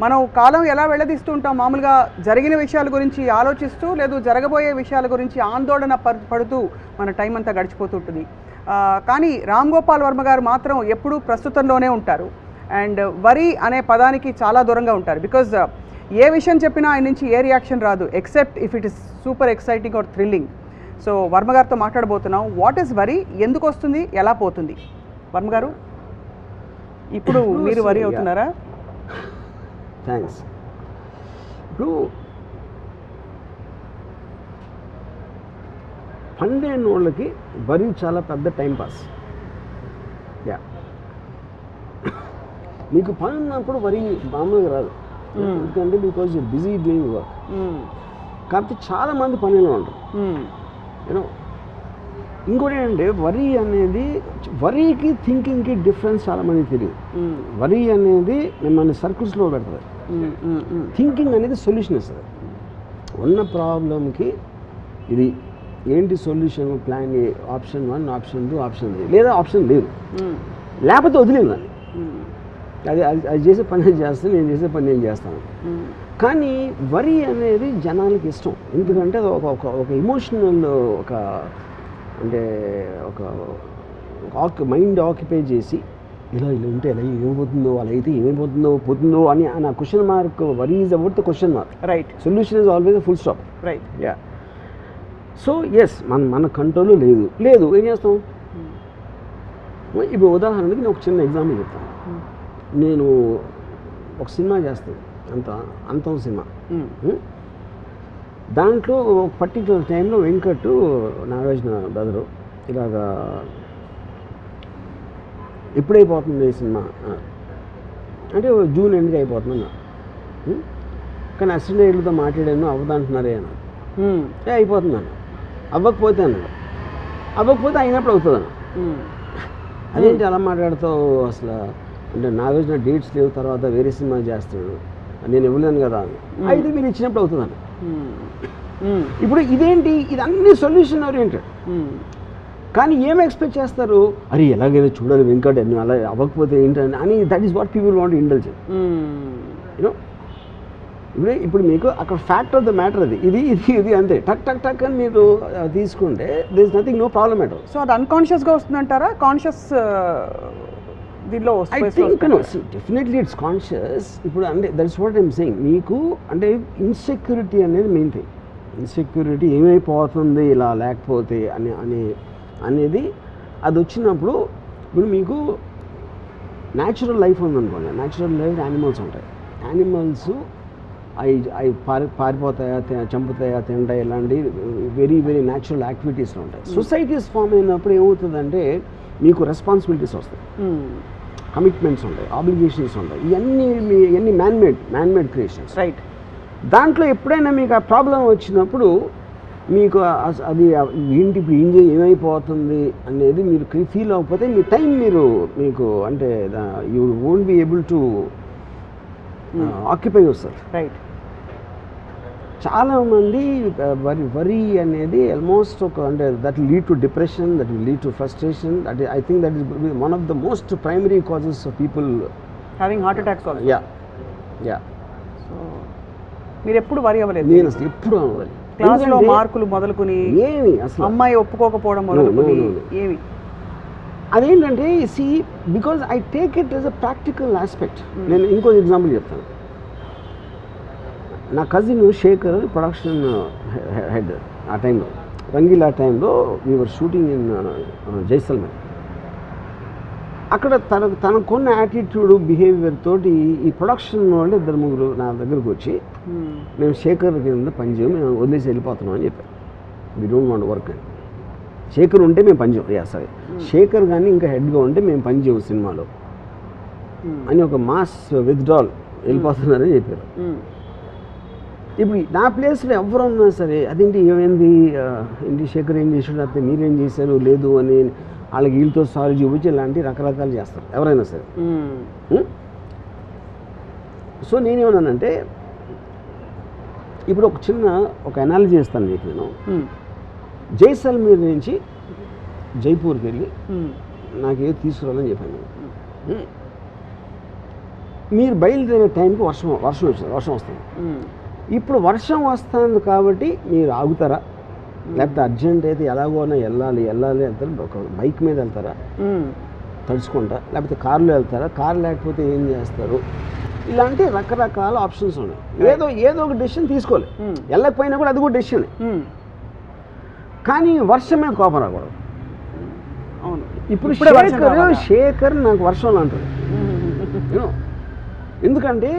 మనం కాలం ఎలా వెళ్ళదీస్తూ ఉంటాం మామూలుగా జరిగిన విషయాల గురించి ఆలోచిస్తూ లేదు జరగబోయే విషయాల గురించి ఆందోళన పడుతూ మన టైం అంతా గడిచిపోతుంటుంది. కానీ రామ్ గోపాల్ వర్మ గారు మాత్రం ఎప్పుడూ ప్రస్తుతంలోనే ఉంటారు అండ్ వరి అనే పదానికి చాలా దూరంగా ఉంటారు. బికాజ్ ఏ విషయం చెప్పినా ఆయన నుంచి ఏ రియాక్షన్ రాదు except if it is super exciting or thrilling. So Varma గారితో మాట్లాడబోతున్నాం. వాట్ ఈస్ వరి, ఎందుకు వస్తుంది, ఎలా పోతుంది? వర్మ గారు, ఇప్పుడు మీరు వరి అవుతున్నారా? థ్యాంక్స్. ఇప్పుడు పన్నెండు వాళ్ళకి వరి చాలా పెద్ద టైం పాస్. యా, మీకు పని ఉన్నప్పుడు వరి మామూలుగా రాదు, ఎందుకంటే because you're busy doing work. కాకపోతే చాలామంది పనిలో ఉంటారు. యూనో, ఇంకోటి ఏంటంటే వరి అనేది, వరికి థింకింగ్కి డిఫరెన్స్ చాలామంది తెలియదు. వరి అనేది మిమ్మల్ని సర్కిల్స్లో పెడుతుంది, థింకింగ్ అనేది సొల్యూషన్ ఇస్తుంది. ఉన్న ప్రాబ్లంకి ఇది ఏంటి solution, plan A, option 1, option 2, option 3, లేదా ఆప్షన్ లేదు, లేకపోతే వదిలేదు దాన్ని. అది చేసే పని చేస్తాను, నేను చేసే పని నేను చేస్తాను. కానీ వరి అనేది జనాలకి ఇష్టం, ఎందుకంటే ఒక ఇమోషనల్, ఒక అంటే ఒక మైండ్ ఆక్యుపై చేసి ఇలా ఉంటే ఎలా ఏమైపోతుందో, అలా అయితే ఏమైపోతుందో పోతుందో అని ఆ question mark. Worry is about the question mark. Right. Solution is always full stop. Right. Ya. So yes, మన కంట్రోల్లో లేదు ఏం చేస్తాం? ఇప్పుడు ఉదాహరణకి నేను ఒక చిన్న ఎగ్జాంపుల్ చెప్తాను. నేను ఒక సినిమా చేస్తాను, అంతం సినిమా. దాంట్లో ఒక పర్టికులర్ టైంలో వెంకట్, నాగార్జున బ్రదరు ఇలాగా ఎప్పుడైపోతుంది ఈ సినిమా అంటే జూన్ ఎండ్కి అయిపోతుంది. కానీ అసిస్టెంట్ డైరెక్టర్తో మాట్లాడాను, అవ్వదంటున్నారే అన్నాడు. అయిపోతుంది అన్న. అవ్వకపోతే అన్నాడు. అవ్వకపోతే అయినప్పుడు అవుతుంది అన్న. అదేంటి అలా మాట్లాడుతావు అసలు అంటే, నాగార్జున డేట్స్ లేవు, తర్వాత వేరే సినిమా చేస్తున్నాడు, నేను ఇవ్వలేను కదా అని. అయితే మీరు ఇచ్చినప్పుడు అవుతుందన్న. ఇప్పుడు ఇదేంటి, ఇదన్నీ సొల్యూషన్ ఓరియంటెడ్. కానీ ఏం ఎక్స్పెక్ట్ చేస్తారు, అరే ఎలాగైనా చూడాలి వెంకట్ అని, అలా అవ్వకపోతే ఏంటని అని. That is what people want indulge. You know, ఇప్పుడు మీకు అక్కడ ఫ్యాక్ట్ ఆఫ్ ద మ్యాటర్ అది, ఇది అంతే. టక్ అని మీరు తీసుకుంటే there is nothing, no problem at all. So అది అన్కాన్షియస్గా వస్తుందంటారా, కాన్షియస్ దీనిలో? I think no, definitely it's conscious. ఇప్పుడు అంటే దట్స్ వాట్ ఐమ్ సేయింగ్. మీకు అంటే ఇన్సెక్యూరిటీ అనేది మెయిన్ థింగ్. ఇన్సెక్యూరిటీ ఏమైపోతుంది ఇలా లేకపోతే అనేది అది వచ్చినప్పుడు, ఇప్పుడు మీకు న్యాచురల్ లైఫ్ ఉందనుకోండి. న్యాచురల్ లైఫ్ యానిమల్స్ ఉంటాయి. యానిమల్స్ అవి పారిపోతాయా, చంపుతాయా, తింటాయి, ఇలాంటి వెరీ వెరీ న్యాచురల్ యాక్టివిటీస్లో ఉంటాయి. సొసైటీస్ ఫామ్ అయినప్పుడు ఏమవుతుందంటే మీకు రెస్పాన్సిబిలిటీస్ వస్తాయి, కమిట్మెంట్స్ ఉంటాయి, ఆబ్లిగేషన్స్ ఉంటాయి. ఇవన్నీ మ్యాన్మేడ్ క్రియేషన్స్. రైట్. దాంట్లో ఎప్పుడైనా మీకు ఆ ప్రాబ్లం వచ్చినప్పుడు మీకు అది ఏంటి ఇప్పుడు ఏమైపోతుంది అనేది మీరు ఫీల్ అవ్వకపోతే మీ టైం మీకు అంటే you won't be able to occupy yourself. Right. చాలామంది వరీ అనేది ఆల్మోస్ట్ అంటే that lead to depression, that will lead to frustration. That I think that is one of the most primary causes of people having heart attacks also. Yeah. So మీరు ఎప్పుడు వరి అవ్వలేదు? నేను అసలు ఎప్పుడు అవ్వాలి. క్లాస్లో మార్కులు మొదలుకొని ఏమి అసలు అమ్మాయి ఒప్పుకోకపోవడం మొదలుకొని ఏమి అదేంటంటే see because I take it as a practical aspect. నేను ఇంకో ఎగ్జాంపుల్ చెప్తాను. నా కజిన్ శేఖర్ ప్రొడక్షన్ హెడ్ ఆ టైంలో, రంగీలా టైంలో వీఆర్ షూటింగ్ ఇన్ జైసల్మేర్. అక్కడ తనకున్న యాటిట్యూడ్, బిహేవియర్ తోటి ఈ ప్రొడక్షన్ వాళ్ళు 2-3 నా దగ్గరకు వచ్చి, మేము శేఖర్ కింద పనిచేయం, మేము వదిలేసి వెళ్ళిపోతున్నాం అని చెప్పారు. వీ డోంట్ వాంట్ వర్క్ అని. శేఖర్ ఉంటే మేము పనిచేయం, సరే శేఖర్ కానీ ఇంకా హెడ్గా ఉంటే మేము పనిచేయం సినిమాలో అని ఒక మాస్ విత్డ్రాల్ వెళ్ళిపోతున్నారని చెప్పారు. ఇప్పుడు నా ప్లేస్లో ఎవరున్నా సరే అదేంటి ఏమైంది, ఏంటి శేఖర్ ఏం చేసాడు, అయితే మీరేం చేశారు లేదు అని వాళ్ళకి వీళ్ళతో సారీ చూపించి ఇలాంటి రకరకాలు చేస్తారు ఎవరైనా సరే. సో నేనేమన్నానంటే, ఇప్పుడు ఒక అనాలజీ చేస్తాను మీకు. నేను జైసల్మేర్ నుంచి జైపూర్కి వెళ్ళి నాకేదో తీసుకురావాలని చెప్పాను. మీరు బయలుదేరే టైంకి వర్షం వస్తుంది. ఇప్పుడు వర్షం వస్తుంది కాబట్టి మీరు ఆగుతారా, లేకపోతే అర్జెంట్ అయితే ఎలాగోనా వెళ్ళాలి వెళ్తారు, ఒక బైక్ మీద వెళ్తారా తడుచుకుంటా, లేకపోతే కారులో వెళ్తారా, కారు లేకపోతే ఏం చేస్తారు, ఇలాంటి రకరకాల ఆప్షన్స్ ఉన్నాయి. ఏదో ఒక డెసిషన్ తీసుకోవాలి. వెళ్ళకపోయినా కూడా అది కూడా డెసిషన్. కానీ వర్షం మీద కోపం రాకూడదు. అవును, ఇప్పుడు శేఖర్ నాకు వర్షంలో అంటారు. ఎందుకంటే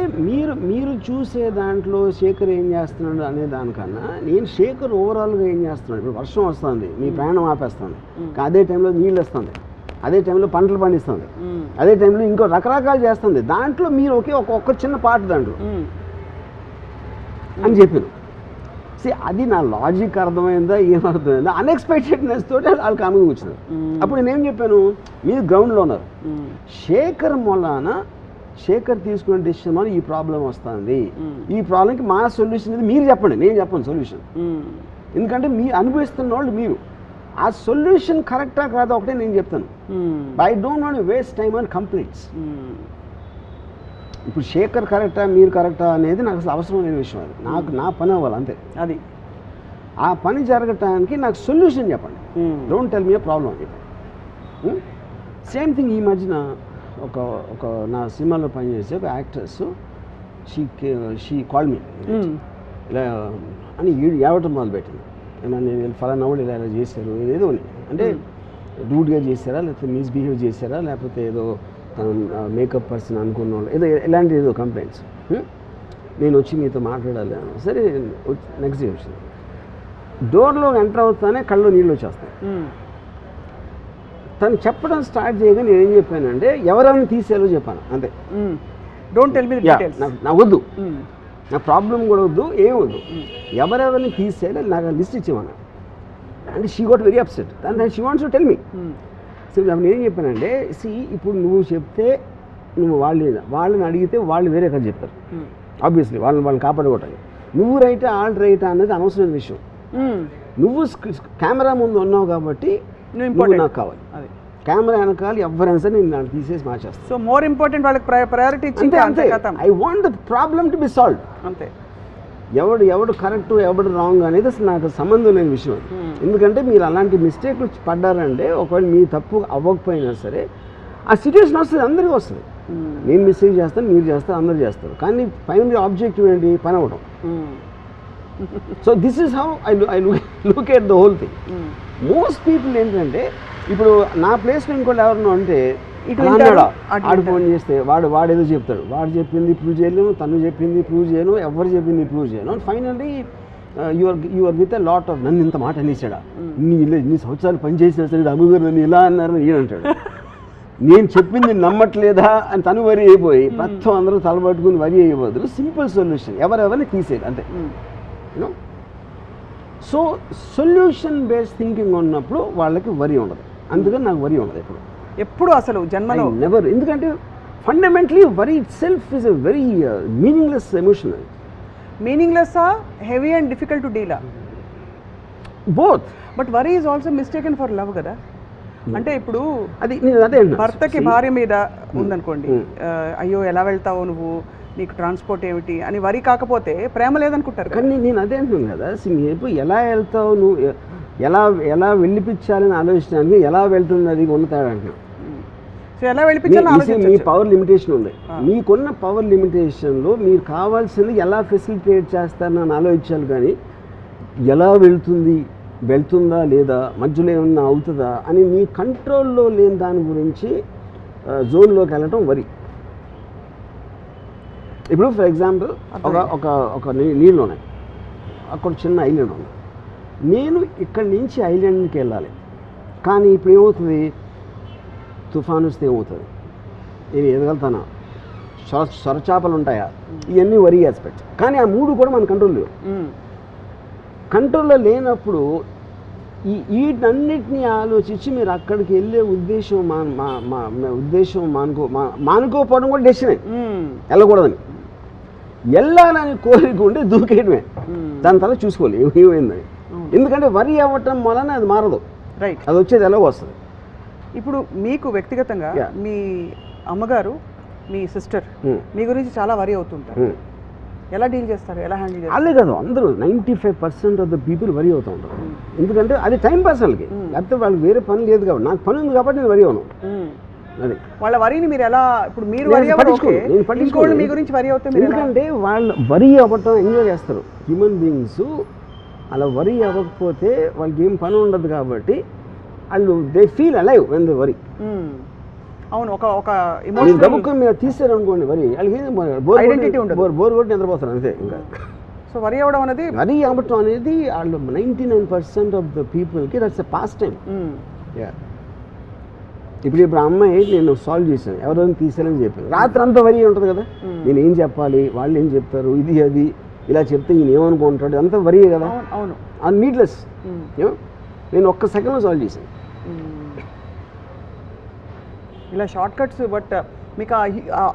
మీరు చూసే దాంట్లో శేఖర్ ఏం చేస్తున్నాడు అనే దానికన్నా నేను శేఖర్ ఓవరాల్గా ఏం చేస్తున్నాడు. ఇప్పుడు వర్షం వస్తుంది, మీ ప్రయాణం ఆపేస్తుంది, అదే టైంలో నీళ్ళు వస్తుంది, అదే టైంలో పంటలు పండిస్తుంది, అదే టైంలో ఇంకో రకరకాలు చేస్తుంది. దాంట్లో మీరు ఒక్క చిన్న పార్ట్ దాంట్లో అని చెప్పాను. అది నా లాజిక్ అర్థమైందా ఏమర్థమైందా, అన్ఎక్స్పెక్టెడ్నెస్ తోటి వాళ్ళు కామెంట్ కూర్చున్నారు. అప్పుడు నేనేం చెప్పాను, మీరు గ్రౌండ్లో ఉన్నారు, శేఖర్ మూలాన శేఖర్ తీసుకునే డెసిషన్ వల్ల ఈ ప్రాబ్లం వస్తుంది, ఈ ప్రాబ్లంకి మా సొల్యూషన్ ఇది మీరు చెప్పండి, నేను చెప్పను సొల్యూషన్. ఎందుకంటే మీ అనుభవిస్తున్న వాళ్ళు మీరు, ఆ సొల్యూషన్ కరెక్టా కాదా ఒకటే నేను చెప్తాను. I don't want waste time on complaints. ఇప్పుడు శేఖర్ కరెక్టా మీరు కరెక్టా అనేది నాకు అసలు అవసరం లేని విషయం. అది నా పని అవ్వాలి అంతే. అది ఆ పని జరగటానికి నాకు సొల్యూషన్ చెప్పండి, డోంట్ టెల్ మీ ప్రాబ్లం అని చెప్పండి. సేమ్ థింగ్ ఈ మధ్యన ఒక నా సినిమాలో పనిచేసే ఒక యాక్ట్రెస్ షీ కాల్ మీ ఇలా అని ఏడవటం మొదలుపెట్టింది. నేను ఫలానా వాళ్ళు ఇలా చేశారు, ఏదో అంటే రూడ్గా చేశారా, లేకపోతే మిస్బిహేవ్ చేశారా, లేకపోతే ఏదో తను మేకప్ పర్సన్ అనుకున్న వాళ్ళు ఇలాంటి ఏదో కంప్లైంట్స్. నేను వచ్చి మీతో మాట్లాడాలి. సరే నెక్స్ట్ డే వచ్చింది, డోర్లో ఎంటర్ అవుతానే కళ్ళు నీళ్ళు వచ్చేస్తాయి. తను చెప్పడం స్టార్ట్ చేయగా నేను ఏం చెప్పానంటే ఎవరెవరిని తీసేయాలో చెప్పాను అంతే. Don't tell me details. నాకు వద్దు, నా ప్రాబ్లం కూడా వద్దు, ఏం వద్దు, ఎవరెవరిని తీసేయాలో నాకు లిస్ట్ ఇచ్చేవాను. అంటే she got very upset and she wants to tell me. So నేను ఏం చెప్పానంటే, ఇప్పుడు నువ్వు చెప్తే నువ్వు వాళ్ళని అడిగితే వాళ్ళు వేరే కథ చెప్తారు. ఆబ్వియస్లీ వాళ్ళని కాపాడుకోవటానికి నువ్వు రైటా వాళ్ళు రైటా అనేది అనవసరమైన విషయం. నువ్వు కెమెరా ముందు ఉన్నావు కాబట్టి నువ్వు నాకు కావాలి. కెమెరా వెనకాల ఎవరైనా సరే నేను తీసేసి మార్చేస్తాను. సో మోర్ ఇంపార్టెంట్ వాళ్ళకి ప్రయారిటీ ఇచ్చి I want the problem to be solve. అంతే. ఎవడు కరెక్ట్ ఎవడు రాంగ్ అనేది అసలు నాకు సంబంధం లేని విషయం. ఎందుకంటే మీరు అలాంటి మిస్టేక్లు పడ్డారంటే ఒకవేళ మీ తప్పు అవ్వకపోయినా సరే ఆ సిచ్యువేషన్ వస్తుంది, అందరికీ వస్తుంది. నేను మిస్టేక్ చేస్తాను, మీరు చేస్తారు, అందరూ చేస్తారు, కానీ ఫైనల్ ఆబ్జెక్టివ్ ఏంటి, పని అవ్వడం. So this is how I look at the whole thing. Most people ఏంటంటే ఇప్పుడు నా ప్లేస్లో ఇంకోటి ఎవరన్నా అంటే ఆడు ఫోన్ చేస్తే వాడేదో చెప్తాడు, వాడు చెప్పింది ప్రూవ్ చేయలేము, తను చెప్పింది ప్రూవ్ చేయను, ఎవరు చెప్పింది ప్రూవ్ చేయను. Finally your with a lot of నన్ను ఇంత మాట అనేసాడా, ఇన్ని సంవత్సరాలు పనిచేసినా సరే అమ్మగారు నన్ను ఇలా అన్నారని ఈయన అంటాడు. నేను చెప్పింది నమ్మట్లేదా అని తను వరి అయిపోయి మొత్తం అందరూ తలబట్టుకుని వరి అయిపోతుంది. సింపుల్ సొల్యూషన్, ఎవరెవరిని తీసేది అంతే. You know, so solution based thinking ఉన్నప్పుడు వాళ్ళకి వరి ఉండదు. అందుకని నాకు వరి ఉండదు ఎప్పుడు అసలు జన్మలో నెవర్. ఎందుకంటే ఫండమెంటలీ వరి it self is a very meaningless emotion. Meaningless, heavy and difficult to deal, both. But worry is also mistaken for love కదా. అంటే ఇప్పుడు అది అదే భర్తకి భార్య మీద ఉందనుకోండి, అయ్యో ఎలా వెళ్తావు నువ్వు, నీకు ట్రాన్స్పోర్ట్ ఏమిటి అని వరి కాకపోతే ప్రేమ లేదనుకుంటారు. కానీ నేను అదే అంటున్నాను కదా, ఇప్పుడు ఎలా వెళ్తావు నువ్వు, ఎలా వెళ్ళిపించాలని ఆలోచించడానికి ఎలా వెళ్తుంది అది ఉన్న తేడా అంటున్నాను. సో ఎలా వెళ్ళిపించాలి, మీ పవర్ లిమిటేషన్ ఉంది. మీకున్న పవర్ లిమిటేషన్లో మీరు కావాల్సింది ఎలా ఫెసిలిటేట్ చేస్తారని అని ఆలోచించాలి. కానీ ఎలా వెళ్తుందా లేదా, మధ్యలో ఏమన్నా అవుతుందా అని మీ కంట్రోల్లో లేని దాని గురించి జోన్లోకి వెళ్ళటం వరి. ఇప్పుడు ఫర్ ఎగ్జాంపుల్ ఒక నీళ్ళు ఉన్నాయి, అక్కడ చిన్న ఐలాండ్ ఉంది, నేను ఇక్కడి నుంచి ఐలాండ్కి వెళ్ళాలి. కానీ ఇప్పుడు ఏమవుతుంది, తుఫాను వస్తే ఏమవుతుంది, నేను ఎదగలుగుతానా, సొరచాపలు ఉంటాయా, ఇవన్నీ వరి ఆస్పెక్ట్. కానీ ఆ మూడు కూడా మన కంట్రోల్ లేవు. కంట్రోల్లో లేనప్పుడు వీటన్నిటినీ ఆలోచించి మీరు అక్కడికి వెళ్ళే ఉద్దేశం మానుకోకపోవడం కూడా డెసిషనే, వెళ్ళకూడదని. వెళ్ళాలని కోరిక ఉంటే దూకేయడమే, దాని తర్వాత చూసుకోవాలి ఏమైందని. ఎందుకంటే వరి అవ్వటం వలన అది మారదు, రైట్, అది వచ్చేది ఎలాగో వస్తుంది. ఇప్పుడు మీకు వ్యక్తిగతంగా మీ అమ్మగారు మీ సిస్టర్ మీ గురించి చాలా వరి అవుతుంటారు. ఎలా డీల్ చేస్తారు, ఎలా హ్యాండిల్ చేస్తారు? అదే కాదు, అందరూ 95% ఆఫ్ ద పీపుల్ వరి అవుతూ ఉంటారు. ఎందుకంటే అది టైం పాస్ వాళ్ళకి, లేకపోతే వాళ్ళకి వేరే పని లేదు కాబట్టి. నాకు పని ఉంది కాబట్టి నేను వరి అవును. అది వాళ్ళ వరిని మీరు ఎలా, ఇప్పుడు మీరు వరి అవ్వరు, మీ గురించి వరి అవుతే ఎందుకంటే వాళ్ళు వరి అవ్వటం ఎంజాయ్ చేస్తారు. హ్యూమన్ బీయింగ్స్ అలా వరి అవ్వకపోతే వాళ్ళకి ఏం పని ఉండదు కాబట్టి వాళ్ళు they feel alive when they వరి. అవును, ఒక ఎమోషనల్ గబుక్కం మీద తీసారు అనుకోండి వరి, వాళ్ళకి ఐడెంటిటీ ఉండదు, బోర్ కొట్టి నిద్రపోతారు అంతే. ఇంకా సో వరి అవ్వడం అనేది, వరి అవ్వటం అనేది వాళ్ళు 99% ఆఫ్ ద పీపుల్కి దట్స్ ఎ పాస్ట్ టైం. ఇప్పుడు అమ్మాయి నేను సాల్వ్ చేశాను, ఎవరైనా తీసారని చెప్పాను, రాత్రి అంతా వరి ఉంటుంది కదా, నేను ఏం చెప్పాలి, వాళ్ళు ఏం చెప్తారు, ఇది అది ఇలా చెప్తే ఈయన ఏమనుకుంటాడు, అంతా వరియే కదా. అవును, అది నీడ్లెస్. నేను ఒక్క సెకండ్లో సాల్వ్ చేశాను. ఇలా షార్ట్ కట్స్. బట్ మీకు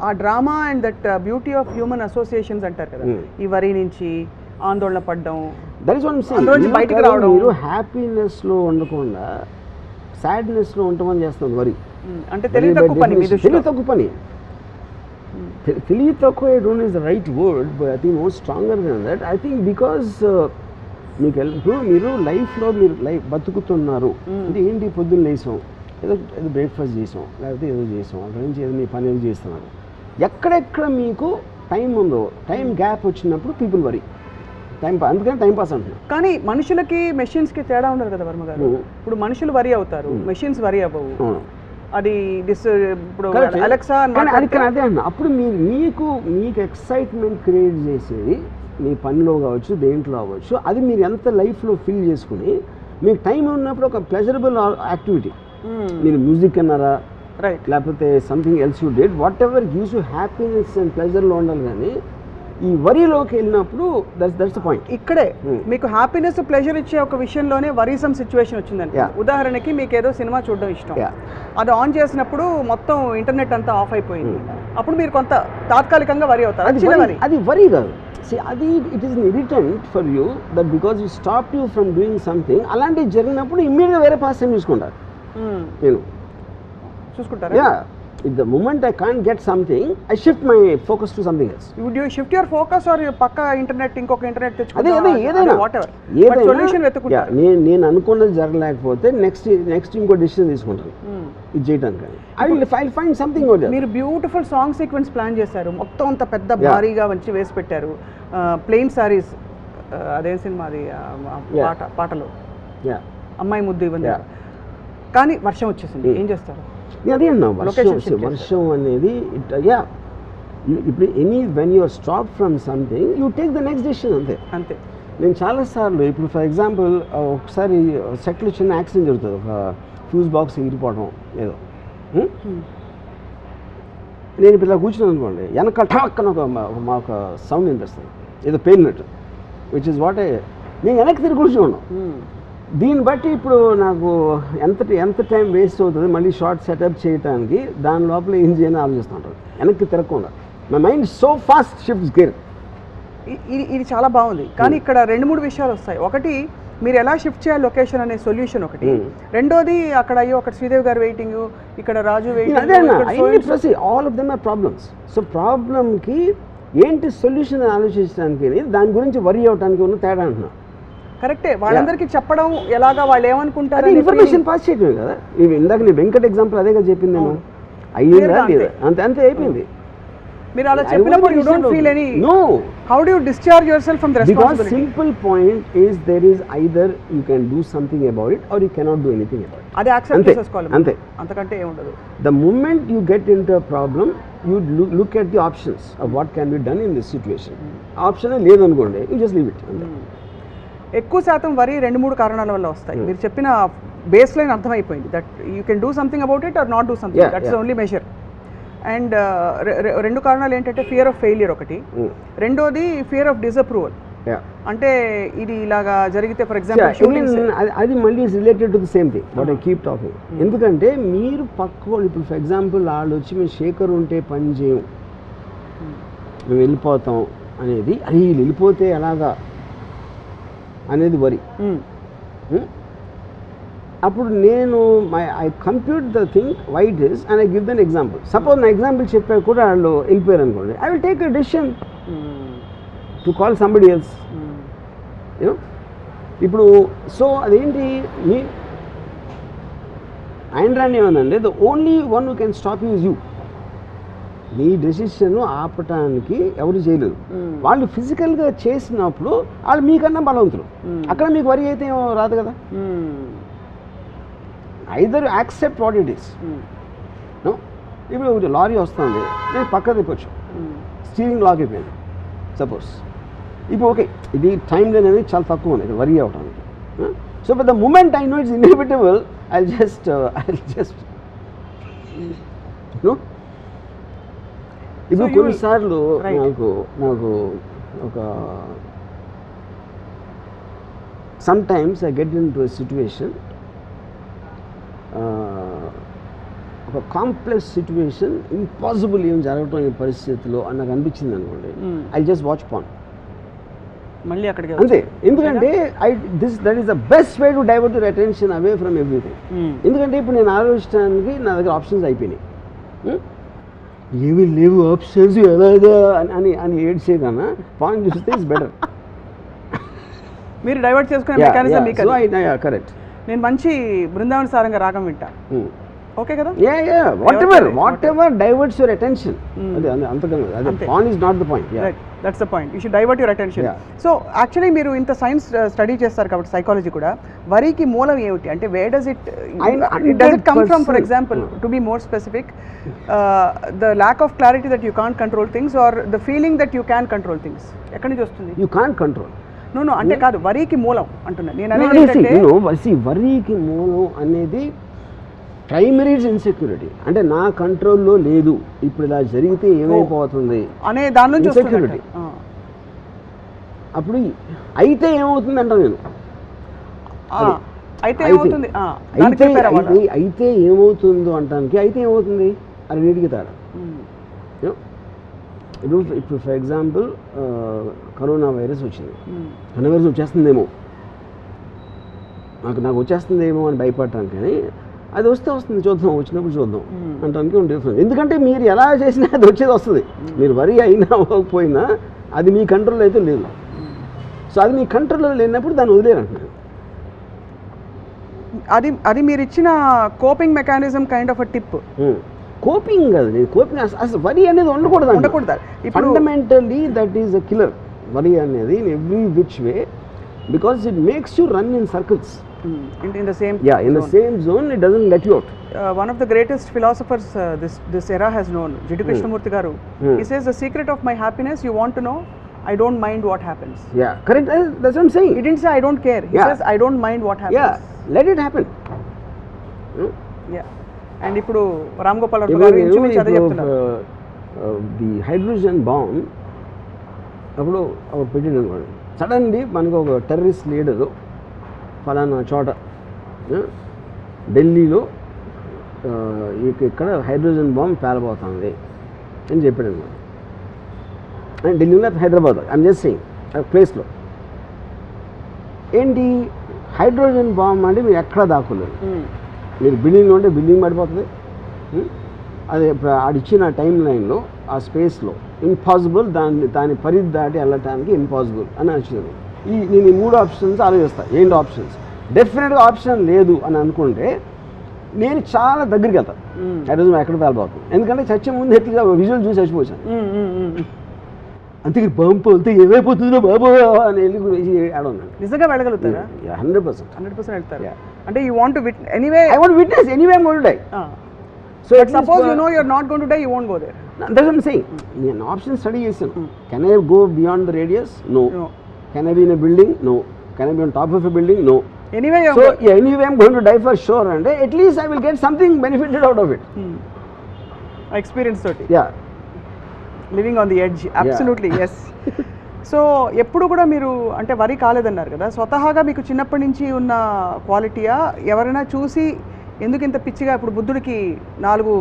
ఆ drama and that beauty of human associations అంటారు కదా, ఈ వరి నుంచి ఆందోళన పడ్డం, బయటకు రావడం, మీరు హ్యాపీనెస్లో ఉండకుండా సాడ్నెస్లో ఉండమని చేస్తుంది వరి. అంటే తెలివి తక్కువ పని. తెలివి తక్కువ I don't is the right word, but I think more stronger then that. I think because మీకు ఇప్పుడు మీరు లైఫ్లో మీరు బతుకుతున్నారు అంటే ఏంటి, పొద్దున్న లేసాం, ఏదో బ్రేక్ఫాస్ట్ చేసాం, లేకపోతే ఏదో చేసాం, అక్కడి నుంచి ఏదో మీ పని ఏదో చేస్తున్నారు. ఎక్కడెక్కడ మీకు టైం ఉందో, టైం గ్యాప్ వచ్చినప్పుడు పీపుల్ వరి, అందుకని టైం పాస్ అంటున్నారు. కానీ మనుషులకి మెషిన్స్కి తేడా ఉండదు కదా వర్మ గారు. ఇప్పుడు మనుషులు వరి అవుతారు, మెషిన్స్ వరి అవ్వవు. అది ఇప్పుడు అలెక్సా అదే అన్న. అప్పుడు మీకు ఎక్సైట్మెంట్ క్రియేట్ చేసేది మీ పనిలో కావచ్చు, దేంట్లో అవ్వచ్చు, అది మీరు ఎంత లైఫ్లో ఫీల్ చేసుకుని మీకు టైం ఉన్నప్పుడు ఒక ప్లెజరబుల్ యాక్టివిటీ, మీరు మ్యూజిక్ అన్నారా, రైట్, లేకపోతే something else you did, whatever gives you happiness and ప్లెజర్లో ఉండాలి. కానీ ఈ వరిలోకి వెళ్ళినప్పుడు దట్స్ ద పాయింట్. ఇక్కడే మీకు హ్యాపీనెస్ ప్లెజర్ ఇచ్చే ఒక విషయంలోనే వరీసమ్ సిచ్యువేషన్ వచ్చిందండి. ఉదాహరణకి మీకు ఏదో సినిమా చూడడం ఇష్టం, అది ఆన్ చేసినప్పుడు మొత్తం ఇంటర్నెట్ అంతా ఆఫ్ అయిపోయింది, అప్పుడు మీరు కొంత తాత్కాలికంగా వరి అవుతారు. అది వరి కాదు, అది it is irritant for you that because you stop you from doing something. అలాంటివి జరిగినప్పుడు ఇమ్మీడియట్గా వేరే పాస్ టైం చూసుకుంటారు. నేను చూసుకుంటారా? If the moment I can't get something, I shift my focus to something else. Would you shift your focus or పక్క internet ఇంకొక internet తెచ్చుకుంటా? అదే ఏదైనా వాటెవర్ సొల్యూషన్ వెతుకుంటారు. నేను అనుకున్నది జరగలేకపోతే నెక్స్ట్ ఇంకో డిసిషన్ తీసుకుంటాను ఇది చేయడానికి. I will find something out there. మీరు బ్యూటిఫుల్ సాంగ్ సీక్వెన్స్ ప్లాన్ చేశారు, మొత్తం అంత పెద్ద భారీగా వచ్చి వేసి పెట్టారు. ప్లెయిన్ సారీస్, అదే సినిమా అది పాటలు అమ్మాయి ముద్దు ఇవ్వండి, కానీ వర్షం వచ్చేసింది, ఏం చేస్తారు? అదే అన్నా, వర్షం అనేది ఇప్పుడు when you are stop from something you take the next decision. అంతే. నేను చాలాసార్లు ఇప్పుడు ఫర్ ఎగ్జాంపుల్ ఒకసారి సెట్లో చిన్న యాక్సిడెంట్ జరుగుతుంది, ఒక ఫ్యూజ్ బాక్స్ ఎగిరిపోవడం ఏదో. నేను ఇప్పుడు ఇలా కూర్చున్నాను అనుకోండి, వెనక ఠాక్ అని ఒక సౌండ్ వినిపిస్తుంది, ఏదో పేలినట్టు, విచ్ ఇస్ వాట్ నేను వెనక్కి తిరిగి కూర్చోను. దీన్ని బట్టి ఇప్పుడు నాకు ఎంత టైం వేస్ట్ అవుతుంది మళ్ళీ షార్ట్ సెటప్ చేయడానికి, దాని లోపల ఏం చేయాలని ఆలోచిస్తుంటారు వెనక్కి తిరగకుండా. My mind so fast shifts gear. ఇది చాలా బాగుంది, కానీ ఇక్కడ 2-3 విషయాలు వస్తాయి. ఒకటి, మీరు ఎలా షిఫ్ట్ చేయాలి లొకేషన్ అనే సొల్యూషన్ ఒకటి. రెండోది, అక్కడ అయ్యో అక్కడ శ్రీదేవి గారు వెయిటింగ్, ఇక్కడ Raju waiting, all of them are problems. So ప్రాబ్లమ్కి ఏంటి సొల్యూషన్ ఆలోచించడానికి, దాని గురించి వరి అవడానికి ఉన్న తేడా అంటున్నా. కరెక్టే, వాళ్ళందరికీ చెప్పడం ఎలాగా, వాళ్ళు ఏమనుకుంటారు, ఇన్ఫర్మేషన్ పాస్ చేయడమే కదా. ఇందాక నీ వెంకట్ ఎగ్జాంపుల్ అదేగా చెప్పింది నేను, అయ్యిందా లేదా అంతే అయిపోయింది. మీరు అలా చెప్పినప్పుడు you don't feel any. No. How do you discharge yourself from the responsibility? Because simple point is there is either you can do something about it or you cannot do anything about it. అది accept చేసుకోవాలి, అంతకంటే ఏం ఉండదు. The moment you get into a problem you look at the options of what can be done in this situation. Option లేదు అనుకోండి, you just leave it. ఎక్కువ శాతం వరి 2-3 కారణాల వల్ల వస్తాయి. మీరు చెప్పిన బేస్ లైన్ అర్థమైపోయింది, that you can do something about it or not do something, that's only measure. And 2 కారణాలు ఏంటంటే ఫియర్ ఆఫ్ ఫెయిలియర్ ఒకటి, రెండోది ఫియర్ ఆఫ్ డిసప్రూవల్. అంటే ఇది ఇలాగా జరిగితే ఫర్ ఎగ్జాంపుల్ అది మళ్ళీ related to the same thing what I keep talking. ఎందుకంటే మీరు పక్క ఇప్పుడు ఫర్ ఎగ్జాంపుల్ వాళ్ళు వచ్చి మేము శేఖర్ ఉంటే పని చేయం, మేము వెళ్ళిపోతాం అనేది, అది వెళ్ళిపోతే ఎలాగా అనేది వరి. అప్పుడు నేను I compute the thing why it is and I give them example. Suppose నా ఎగ్జాంపుల్ చెప్పాక కూడా వాళ్ళు వెళ్ళిపోయారు అనుకోండి, I will take a decision to call somebody else. You know ఇప్పుడు సో అదేంటి మీ ఆయన రాని ఏమనండి, the only one who can stop you is you. మీ డెసిషన్ ఆపటానికి ఎవరు చేయలేదు. వాళ్ళు ఫిజికల్గా చేసినప్పుడు వాళ్ళు మీకన్నా బలవంతులు. అక్కడ మీకు వరి అయితే ఏమో రాదు కదా. Either accept what it is. ఇప్పుడు ఒకటి లారీ వస్తుంది, నేను పక్క తిప్పొచ్చు, స్టీరింగ్ లాక్ అయిపోయింది సపోజ్. ఇప్పుడు ఓకే ఇది టైం అనేది చాలా తక్కువ ఉంది ఇక్కడ వరి అవడానికి. So but the moment I know it's inevitable, I just ఇప్పుడు కొన్నిసార్లు నాకు ఒక sometimes I get into a situation, ఒక కాంప్లెక్స్ సిచ్యువేషన్, ఇంపాసిబుల్ ఏం జరగటం ఈ పరిస్థితిలో అని నాకు అనిపించింది అనుకోండి, ఐ జస్ట్ వాచ్ పాన్ మళ్ళీ అక్కడికి అంతే. ఎందుకంటే that is the best way to divert your attention away from everything. ఎందుకంటే ఇప్పుడు నేను ఆలోచించడానికి నా దగ్గర ఆప్షన్స్ అయిపోయినాయి, ఏమీ లేవు ఆప్షన్స్ ఎలాగా అని అని ఏడ్చే కన్నా పాన్ చూస్తే ఇట్స్ బెటర్. మీరు డైవర్ట్ చేసుకునే మెకానిజం మీకు కరెక్ట్. నేను మంచి బృందావన సారంగా రాగం వింటా, ఓకే కదా. What ever diverts your attention, అదే అంతకన్నా అదే pan is not the point. That's the point, you should divert your attention. So actually మీరు ఇంత సైన్స్ స్టడీ చేస్తారు కాబట్టి సైకాలజీ కూడా, వరికి మూలం ఏమిటి అంటే where does it come from? For example to be more specific, the lack of clarity that you can't control things or the feeling that you can control things, ఎక్కడి నుంచి వస్తుంది? You can't control. నో అంటే కాదు, వరికి మూలం అంటున్నా నేను అనేది. వరికి మూలం అనేది ప్రైమరీ ఇన్సెక్యూరిటీ, అంటే నా కంట్రోల్లో లేదు, ఇప్పుడు ఇలా జరిగితే ఏమైపోతుంది అనే దాని నుంచి ఇన్సెక్యూరిటీ. అప్పుడు అయితే ఏమవుతుంది అంట నేను, అయితే ఏమవుతుందో అంటానికి అయితే ఏమవుతుంది అది నీటికి తేడా. ఇప్పుడు ఫర్ ఎగ్జాంపుల్ కరోనా వైరస్ వచ్చింది, కరోనా వైరస్ వచ్చేస్తుందేమో నాకు వచ్చేస్తుందేమో అని భయపడటానికి, కానీ అది వస్తుంది చూద్దాం, వచ్చినప్పుడు చూద్దాం అంటానికి ఉంది డిఫరెన్స్. ఎందుకంటే మీరు ఎలా చేసినా అది వచ్చేది వస్తుంది, మీరు వరి అయినా అవ్వకపోయినా అది మీ కంట్రోల్ అయితే లేదు. సో అది మీ కంట్రోల్లో లేనప్పుడు దాన్ని వదిలేరంటున్నాను. అది మీరు ఇచ్చిన coping mechanism kind of a tip. Coping కాదు, కోపింగ్ అసలు వరి అనేది ఉండకూడదు. Fundamentally that is a killer వరి అనేది in every which way, because it makes you run in circles. In the same same zone, it doesn't let you out. One of the greatest philosophers this era has known, Jiddu Krishnamurti garu, he says the secret of my happiness, you want to know, I don't mind what happens. Yeah, correct. That's what I'm saying. He didn't say I don't care, he says I don't mind what happens. Yeah, let it happen. Yeah. And ఇప్పుడు రామ్ గోపాల్ వర్మ గారు ఇంచుమించు అదే చెప్తున్నారు. The hydrogen bomb అప్పుడు పెట్టిండు అనుకోండి, suddenly మనకు ఒక టెర్రరిస్ట్ లీడరు ఫలానా చోట ఢిల్లీలో ఇక్కడ హైడ్రోజన్ బాంబ్ పేలబోతుంది అని చెప్పాడు అనమాట. అండ్ ఢిల్లీలో హైదరాబాద్ ఐఎమ్ జస్ట్ సెయింగ్ ప్లేస్లో ఏంటి హైడ్రోజన్ బాంబ్ అంటే మీరు ఎక్కడ దాక్కులేదు, మీరు బిల్డింగ్లో ఉంటే బిల్డింగ్ పడిపోతుంది, అది ఆడిచ్చిన టైం లైన్లో ఆ స్పేస్లో ఇంపాసిబుల్, దాని పరిధి దాటి వెళ్ళటానికి ఇంపాసిబుల్ అని వచ్చింది. నేను ఈ 3 ఆప్షన్స్ ఆలోచిస్తాను. ఏంటి ఆప్షన్స్? డెఫినెట్గా ఆప్షన్ లేదు అని అనుకుంటే నేను చాలా దగ్గరికి వెళ్తాను, హైడ్రోజన్ ఎక్కడ పేలబోతుంది, ఎందుకంటే చచ్చే ముందు ఎట్లా విజువల్ చూసి చచ్చిపోయాను. అంతే బాంబు వెళ్తే ఏమైపోతుందో బాబు అని వెళ్ళి ఆడున్నాను. నిజంగా వెళ్ళగలుగుతారా? 100% వెళ్తారు. అంటే you want to anyway, I want witness anyway I want to die. So suppose you know you're not going to die, you won't go there. That's what I'm saying. నేను ఆప్షన్ స్టడీ చేశాను. Can I go beyond the radius? No. Can I be in a building? No. Can I be on top of a building? No. Anyway, anyway I'm going to die for sure, and at least I will get something benefited out of it. Experience toti. Yeah. Living on the edge. Absolutely. Yes. So ఎప్పుడు కూడా మీరు అంటే వరి కాలేదన్నారు కదా, స్వతహాగా మీకు చిన్నప్పటి నుంచి ఉన్న క్వాలిటీయా, ఎవరైనా చూసి ఎందుకు ఇంత పిచ్చిగా, ఇప్పుడు బుద్ధుడికి 4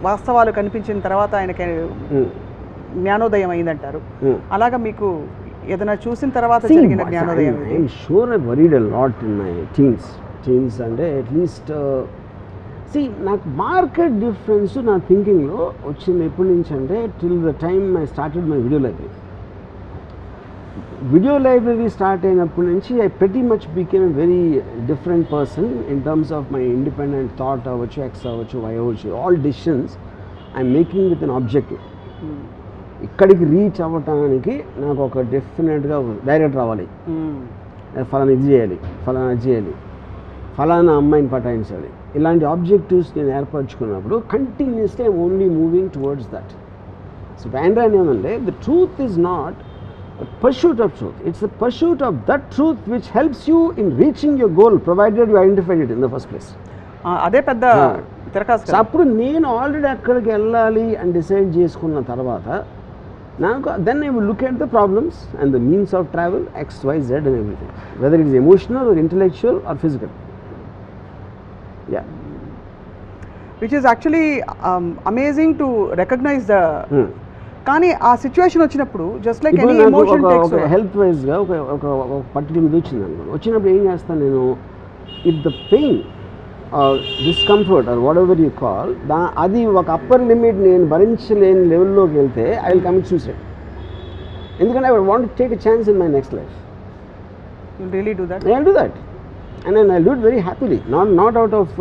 వాస్తవాలు కనిపించిన తర్వాత ఆయనకి జ్ఞానోదయం అయిందంటారు, అలాగా మీకు ఏదైనా చూసిన తర్వాత జరిగిన జ్ఞానోదయం? I'm sure I worried a lot in my teens. Changes అంటే అట్లీస్ట్ నాకు మార్కెట్ డిఫరెన్స్ నా థింకింగ్లో వచ్చింది ఎప్పటి నుంచి అంటే till the time I started my video library start అయినప్పటి నుంచి I pretty much became a very different person in terms of my independent thought అవ్వచ్చు, ఎక్స్ అవ్వచ్చు, వై అవ్వచ్చు, all decisions I'm making with an objective. ఇక్కడికి reach అవ్వటానికి నాకు ఒక డెఫినెట్గా డైరెక్ట్ రావాలి, ఫలానా ఇది చేయాలి, ఫలానా అది చేయాలి, ఫలానా అమ్మాయిని పటాయించాలి, ఇలాంటి ఆబ్జెక్టివ్స్ నేను ఏర్పరచుకున్నప్పుడు continuously I'm only moving towards that. So బ్యాండ్రాన్ ఏమంటే the truth is not a pursuit of truth, it's a pursuit of that truth which helps you in reaching your goal provided you identified it in the first place. అదే పెద్ద తిరకాసు. అప్పుడు నేను already అక్కడికి వెళ్ళాలి అని decide చేసుకున్న తర్వాత నాకు then I will look at the problems and the means of travel XYZ and everything, whether it is emotional or intellectual or physical. Yeah, which is actually amazing to recognize the కానీ ఆ situation వచ్చినప్పుడు just like any emotion takes ఒక health వైజ్గా ఒక particular ఇది వచ్చింది అనుకో, వచ్చినప్పుడు ఏం చేస్తాను నేను, if the pain or discomfort or whatever you call అది ఒక అప్పర్ లిమిట్ నేను భరించలేని లెవెల్లోకి వెళ్తే ఐ విల్ కమిట్ సూసైడ్. ఎందుకంటే I want take a chance in my next life. You really do that? I will do that and I will do it very happily, not out of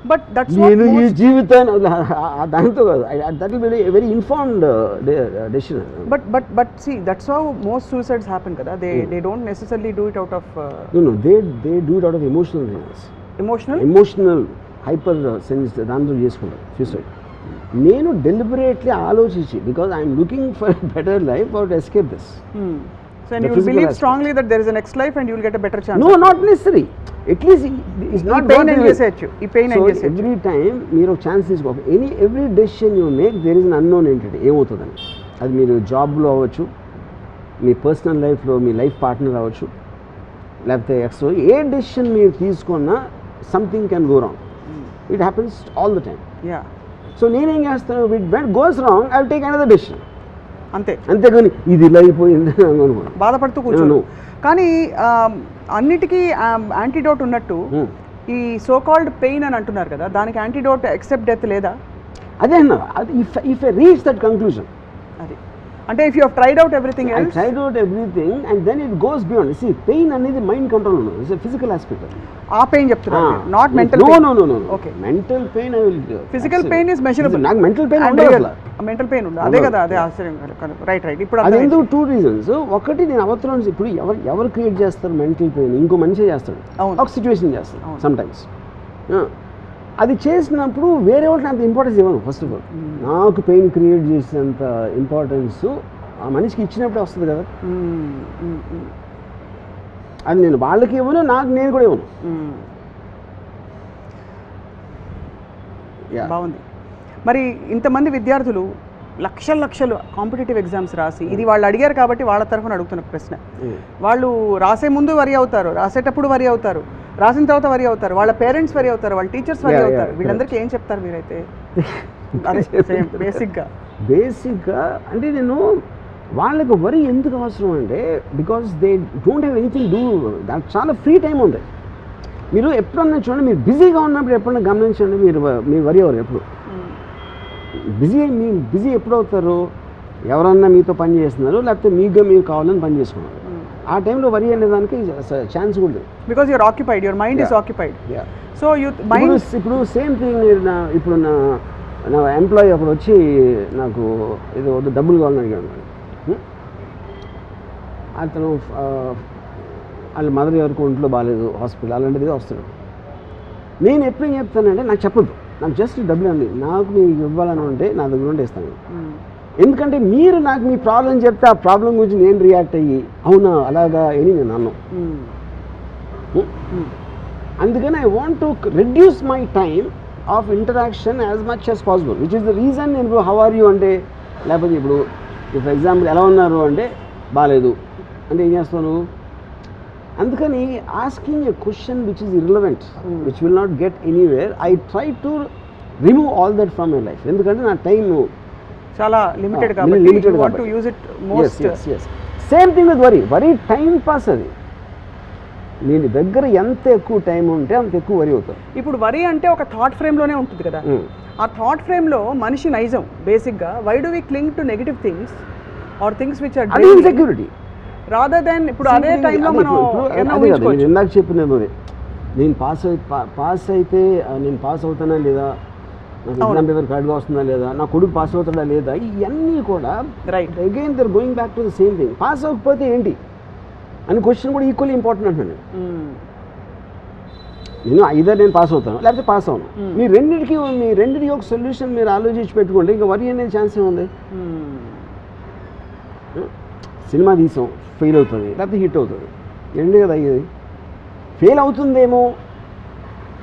but that's నేను ఈ జీవితాన్ని దాంతో కాదు, that will be very informed decision. But see that's how most suicides happen కదా. They don't necessarily do it out of no they do it out of emotional hyper sense, దాంతో చేసుకుంటారు suicide. నేను deliberately ఆలోచించి, because I'm looking for better life out escape this. So and you will believe strongly that there is a next life and you will get a better chance. No, not necessary. At least it's not pain and research. ఈ pain and research. Every time మీరు ఒక chance తీసుకో, every decision you make there is an unknown entity. ఏమవుతుందని, అది మీరు జాబ్లో అవ్వచ్చు, మీ personal లైఫ్లో మీ లైఫ్ పార్ట్నర్ అవ్వచ్చు, లేకపోతే ఎక్స్ట్రా ఏ డెసిషన్ మీరు తీసుకున్నా something can go wrong. It happens all the time. Yeah. So నేనేం చేస్తాను, when it goes wrong I will take another decision. అంతేగాని ఇది ఇలా అయిపోయింది బాధపడుతూ కూర్చోను. కానీ అన్నిటికీ యాంటీడోట్ ఉన్నట్టు ఈ సో కాల్డ్ పెయిన్ అని అంటున్నారు కదా, దానికి యాంటీడోట్ ఎక్సెప్ట్ డెత్ లేదా? అదే అన్న, if I reach that conclusion, అది అంటే if you have tried out everything else, tried out everything and then it goes beyond. See pain అనేది మైండ్ కంట్రోల్ ఉన్నది, ఇట్స్ ఎ ఫిజికల్ ఆస్పెక్ట్. ఆ pain చెప్తున్నారు, not mental pain. No. Okay, mental pain I will, physical pain is measurable. నాకు mental pain ఉండదు, mental pain ఉండదు. అదే కదా, అదే ఆశ్చర్యం. రైట్. ఇప్పుడు అది ఎందుకు 2 reasons. ఒకటి, నేను అవతరం ఇప్పుడు ఎవరు క్రియేట్ చేస్తారు మెంటల్ పెయిన్? ఇంకో మనిషి చేస్తాడు, ఒక సిచ్యువేషన్ చేస్తాడు సమ్ టైమ్స్. అది చేసినప్పుడు వేరే వాళ్ళకి అంత ఇంపార్టెన్స్ ఇవ్వను. ఫస్ట్ ఆఫ్ ఆల్ నాకు పెయిన్ క్రియేట్ చేసేంత ఇంపార్టెన్స్ ఆ మనిషికి ఇచ్చినప్పుడే వస్తుంది కదా. అది నేను వాళ్ళకి ఇవ్వను, నేను కూడా ఇవ్వను. బాగుంది. మరి ఇంతమంది విద్యార్థులు లక్షలు కాంపిటేటివ్ ఎగ్జామ్స్ రాసి, ఇది వాళ్ళు అడిగారు కాబట్టి వాళ్ళ తరఫున అడుగుతున్న ప్రశ్న, వాళ్ళు రాసే ముందు వరి అవుతారు, రాసేటప్పుడు వరి అవుతారు, రాసిన తర్వాత వరి అవుతారు, వాళ్ళ పేరెంట్స్ వరి అవుతారు, వాళ్ళ టీచర్స్ వరి అవుతారు. వీళ్ళందరికీ ఏం చెప్తారు మీరైతే? బేసిక్గా అంటే నేను వాళ్ళకి వరి ఎందుకు అవసరం అంటే, because they don't have anything do, దానికి చాలా ఫ్రీ టైం ఉంది. మీరు ఎప్పుడన్నా చూడండి, మీరు బిజీగా ఉన్నప్పుడు ఎప్పుడన్నా గమనించండి, మీరు వరి అవ్వరు ఎప్పుడు. బిజీ ఎప్పుడు అవుతారు? ఎవరన్నా మీతో పని చేస్తున్నారు, లేకపోతే మీగా మీరు కావాలని పని చేసుకున్నారు. ఆ టైంలో వరి అనేదానికి ఛాన్స్ కూడా, because you're occupied, your mind is occupied. So ఇప్పుడు సేమ్ థింగ్, ఇప్పుడు నా ఎంప్లాయీ అప్పుడు వచ్చి నాకు ఏదో డబ్బులు కావాలని అడిగాడు. అతను వాళ్ళ మదర్ ఎవరికి ఒంట్లో బాగాలేదు, హాస్పిటల్ అలాంటిది వస్తాడు. నేను ఎప్పుడేం చెప్తానంటే, నాకు చెప్పద్దు, నాకు జస్ట్ డబ్బులు అండి, నాకు మీకు ఇవ్వాలని ఉంటే నా దగ్గర ఉంటే ఇస్తాను. ఎందుకంటే మీరు నాకు మీ ప్రాబ్లం చెప్తే ఆ ప్రాబ్లం గురించి నేను రియాక్ట్ అయ్యి అవునా అలాగా అని నేను అన్నాను. అందుకని I want to reduce my time of interaction as much as possible, which is the reason. నేను ఇప్పుడు హౌ ఆర్ యూ అంటే, లేకపోతే ఇప్పుడు ఫర్ ఎగ్జాంపుల్ ఎలా ఉన్నారు అంటే బాగాలేదు అంటే ఏం చేస్తాను? అందుకని asking a question which is irrelevant, which will not get anywhere, I try to remove all that from my life. ఎందుకంటే నా టైం చాలా లిమిటెడ్ కాబట్టి you want to use it most. Same thing with worry time pass. అది నేను దగ్గర ఎంత ఎక్కువ time ఉంటే అంత ఎక్కువ వరి అవుతాను. ఇప్పుడు వరి అంటే ఒక థాట్ ఫ్రేమ్లోనే ఉంటుంది కదా, ఆ థాట్ ఫ్రేమ్లో మనిషి నైజం బేసిక్గా why do we cling to negative things or things which are insecurity rather than ఇప్పుడు అదే టైంలో మనం ఇందాక చెప్పినది అదే, నేను పాస్ అయితే నేను పాస్ అవుతానా లేదా, నాకు ఎగ్జామ్ పేపర్ కరెక్ట్గా వస్తుందా లేదా, నా కొడుకు పాస్ అవుతాడా లేదా, ఇవన్నీ కూడా again they're going back to the same thing. Pass అవ్వకపోతే ఏంటి అని క్వశ్చన్ కూడా ఈక్వల్లీ ఇంపార్టెంట్ అంటున్నాను. నేను ఐదర్ నేను పాస్ అవుతాను లేకపోతే పాస్ అవును. మీ రెండింటికి ఒక సొల్యూషన్ మీరు ఆలోచించి పెట్టుకోండి, ఇంకా వరి అనే ఛాన్స్ ఏముంది. సినిమా తీసాం, ఫెయిల్ అవుతుంది లేకపోతే హిట్ అవుతుంది, ఎండ్ కదా అయ్యేది. ఫెయిల్ అవుతుందేమో,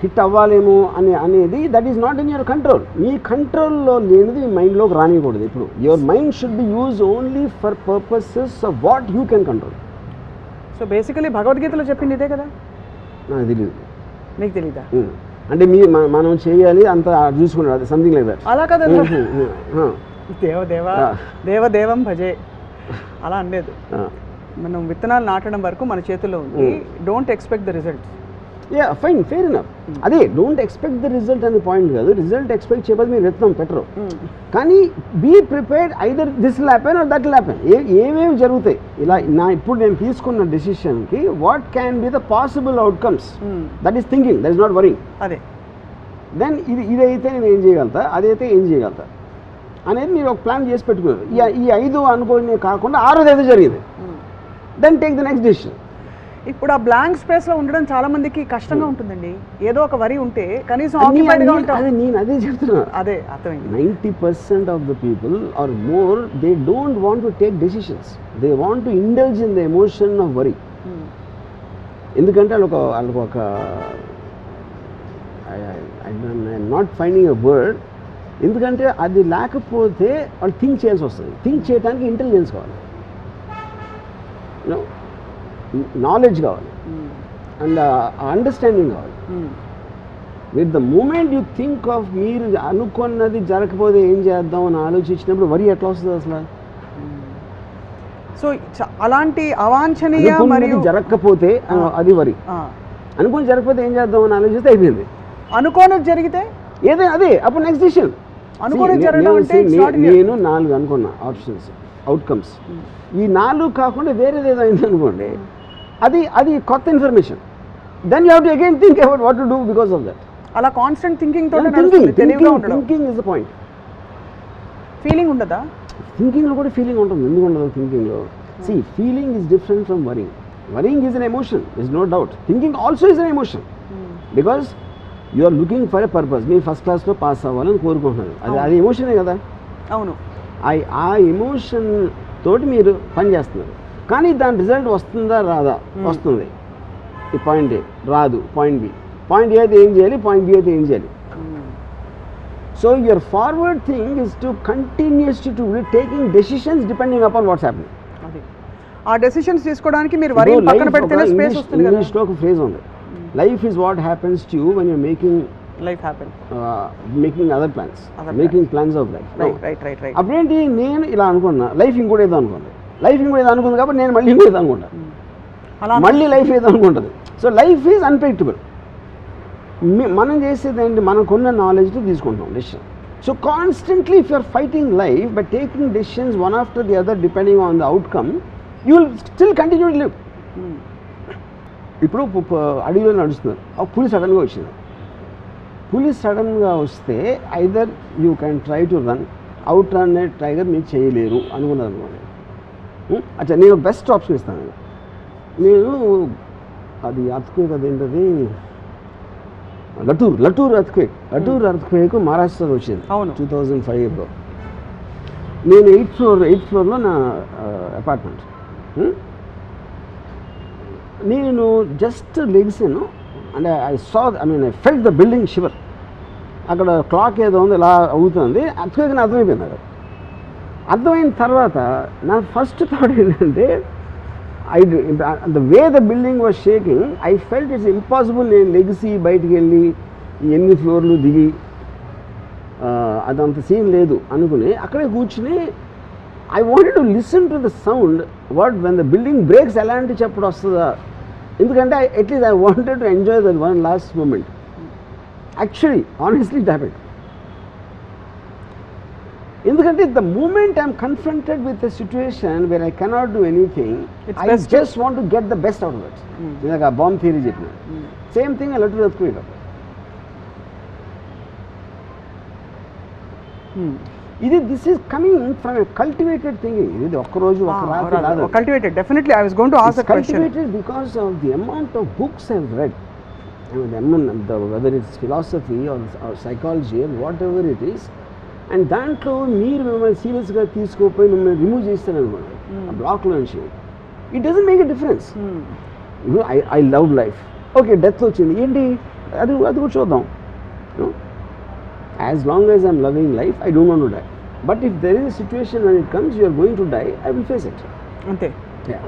హిట్ అవ్వాలేమో అనేది that is not in your control. మీ కంట్రోల్లో లేనిది మీ మైండ్లోకి రానికూడదు. ఇప్పుడు your mind should be use only for purposes of what you can control. So basically భగవద్గీతలో చెప్పింది ఇదే కదా. నాకు తెలియదు. నీకు తెలీదా? అంటే మనం చేయాలి అంత చూసుకున్నాడు, అది సంథింగ్ లైక్ దట్. అలా కదా, దేవం భజే అలా అనలేదు. మనం విత్తనాలు నాటడం వరకు మన చేతుల్లో ఉంది. Don't expect the result. Fine, fair enough. అదే డోంట్ ఎక్స్పెక్ట్ ద రిజల్ట్ అనే పాయింట్ కాదు. రిజల్ట్ ఎక్స్పెక్ట్ చేయబోదు మీరు విత్తనం పెట్టరు, కానీ be prepared either this will happen or that will happen. ఏమేమి జరుగుతాయి ఇలా ఇప్పుడు నేను తీసుకున్న డెసిషన్కి what can be the possible outcomes, that is thinking, that is not worrying. అదే దెన్ ఇదైతే నేను ఏం చేయగలుగుతా, అదైతే ఏం చేయగలుగుతా అనేది మీరు ఒక ప్లాన్ చేసి పెట్టుకున్నారు. ఈ 5 అనుకోని కాకుండా 6ది ఏదో జరిగింది, then take the next decision. ఇప్పుడు ఆ బ్లాంక్ స్పేస్లో ఉండడం చాలా మందికి కష్టంగా ఉంటుందండి. ఏదో ఒక వరి ఉంటే కనీసం ఆక్యుపైడ్గా ఉంటాం. నేను అదే చెప్తున్నా. అదే అర్థమైంది. 90% of the people are more they don't want to take decisions, they want to indulge in the emotion of worry. ఎందుకంటే వాళ్ళకు ఒక I'm not finding a word, ఎందుకంటే అది లేకపోతే వాళ్ళు థింక్ చేయాల్సి వస్తుంది. థింక్ చేయడానికి ఇంటెలిజెన్స్ కావాలి, నాలెడ్జ్ కావాలి, అండ్ అండర్స్టాండింగ్ కావాలి. With the moment you think of మీరు అనుకున్నది జరగకపోతే ఏం చేద్దాం అని ఆలోచించినప్పుడు వరి ఎట్లా వస్తుంది అసలు? సో అలాంటి అవాంఛనీయ మరియు జరగకపోతే అది వరి, అనుకుని జరగకపోతే ఏం చేద్దాం అని ఆలోచిస్తే అయిపోయింది. అనుకోని జరిగితే ఏదైనా అదే అప్పుడు నెక్స్ట్ డిసిషన్. నేను 4 అనుకున్నా ఆప్షన్స్, అవుట్కమ్స్. ఈ 4 కాకుండా వేరేది ఏదో అయింది అనుకోండి, అది కొత్త information. Then you have to again think about what to do because of that. అలా constant thinking is the point. Feeling ఉండదా? థింకింగ్లో కూడా ఫీలింగ్ ఉంటుంది. ఎందుకు ఉండదు థింకింగ్లో? Feeling is different from worrying. Worrying is an emotion, is no doubt. Thinking also is an emotion, because you are looking for a purpose. మీరు first క్లాస్లో pass అవ్వాలని కోరుకుంటున్నారు, అది ఎమోషనే కదా. అవును, ఆ ఎమోషన్ తోటి మీరు పని చేస్తున్నారు, కానీ దాని రిజల్ట్ వస్తుందా రాదా? వస్తుంది. ఈ పాయింట్ ఏ రాదు, పాయింట్ బి. పాయింట్ ఏ అయితే ఏం చేయాలి, పాయింట్ బి అయితే ఏం చేయాలి. So your forward thing is to continuously to taking decisions depending upon what's happening. ఆ డెసిషన్స్ తీసుకోవడానికి మీరు వరి పక్కన పెడితేనే స్పేస్ వస్తుంది కదా. ఇంగ్లీష్లో ఒక ఫ్రేజ్ ఉంది, life is what happens to you when you're making other plans, making plans of life. అప్పుడేంటి, నేను ఇలా అనుకున్నా, లైఫ్ ఇంకోటి ఏదో అనుకుంది, లైఫ్ ఇంకోటి ఏదో అనుకుంది కాబట్టి నేను మళ్ళీ ఇంకోటి అనుకుంటా, మళ్ళీ లైఫ్ ఏదో అనుకుంటుంది. So life is unpredictable. మనం చేసేది ఏంటి, మనకున్న నాలెడ్జ్తో తీసుకుంటాం decision. So constantly if you're fighting life by taking decisions one after the other depending on the outcome, you will still continue to live. ఇప్పుడు అడవిలో నడుస్తున్నారు, ఆ పులి సడన్గా వచ్చింది. పులి సడన్గా వస్తే either you can try to run, out run tiger మీరు చేయలేరు అనుకున్నారు అనుకోండి. అచ్చా, నేను బెస్ట్ ఆప్షన్ ఇస్తాను. నేను అది అర్త్క్వేక్, అదేంటది లటూర్ అర్త్క్వేక్ మహారాష్ట్రలో వచ్చింది 2005లో. నేను 8th ఫ్లోర్లో నా అపార్ట్మెంట్. నేను జస్ట్ లెగ్సాను, అంటే I felt the building shiver. అక్కడ క్లాక్ ఏదో ఉంది ఇలా అవుతుంది, అర్త్క్వేక్ అని అర్థమైపోయింది. అక్కడ అర్థమైన తర్వాత నా ఫస్ట్ థాట్ ఏంటంటే, the way the building was shaking, I felt it's impossible నేను లెగిసి బయటికి వెళ్ళి ఎన్ని ఫ్లోర్లు దిగి అదంత సీన్ లేదు అనుకుని అక్కడే కూర్చుని I wanted to listen to the sound. When the building breaks ఎలాంటి చప్పుడు వస్తుందా ఎందుకంటే at least I wanted to enjoy that one last moment. Actually honestly it happened. ఎందుకంటే the moment I'm confronted with a situation where I cannot do anything, I just want to get the best out of it. ఇందాక bomb theory చెప్పిన same thing I let to earthquake. ఇది this is coming from a cultivated thinking. ఇది ఒక్క రోజు ఒక రాత్రి కాదు. Cultivated, definitely I was going to ask that question. Cultivated because of the amount of books I've read. I mean, whether it's philosophy or psychology or whatever it is, and దాంట్లో మీరు మిమ్మల్ని సీరియస్గా తీసుకోపోయి మిమ్మల్ని రిమూవ్ చేస్తారనుకోండి ఆ బ్లాక్లో నుంచి, it doesn't make a difference. I love life, okay death వచ్చింది ఏంటి, అది కూడా చూద్దాం. As long as I'm loving life I don't want to die. But if there is a situation when it comes you are going to die, I will face it. అంతే. Yeah.